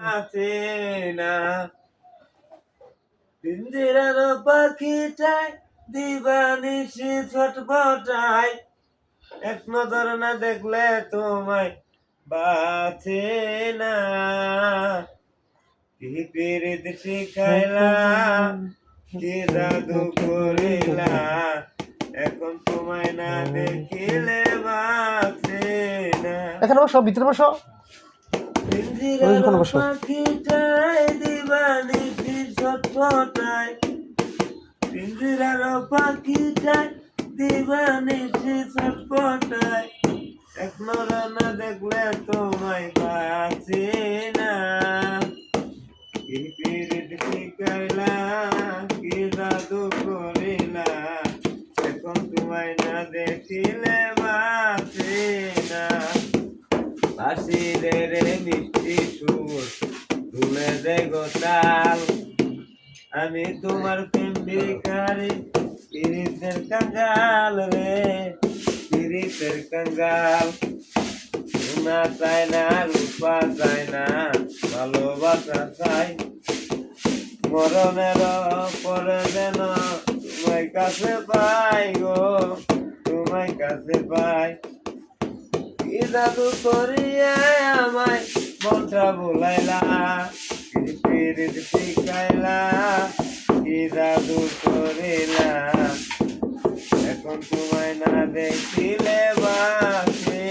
বাঁচে না। পিঞ্জিরার পাখিটায় দিবানিশি ছটফটায়, এক নজর না দেখলে তোমায় বাঁচে না। কি পীড়িত শিখাইলা, কি জাদু করিলা, এখন তোমায় না দেখিলে বাঁচে না। এখানে বসো, ভিতরে বসো। পিঞ্জিরার পাখিটায় দিবানিশি ছটফটায়, পিঞ্জিরার পাখিটায় দিবানিশি ছটফটায়, এক নজর না দেখলে তোমায় বাঁচে না। কি পীড়িত শিখাইলা, কি জাদু করিলা, এখন তোমায় না দেখিলে বাঁচে না। বাঁশিরে রে মিষ্টি সুর, তুলে দে গো তাল, আমি তোমার প্রেম ভিখারি, পীড়িতের কাঙ্গাল রে, পীড়িতের কাঙ্গাল। সোনা চাই না, রূপা চাই না, ভালোবাসা চাই, মরণের পরে যেন তোমায় কাছে পাই গো, তোমায় কাছে পাই। কি জাদু করিয়া আমায় মনটা ভুলাইলা, কি পীড়িত শিখাইলা, কি জাদু করিলা, এখন তোমায় না দেখিলে বাঁচে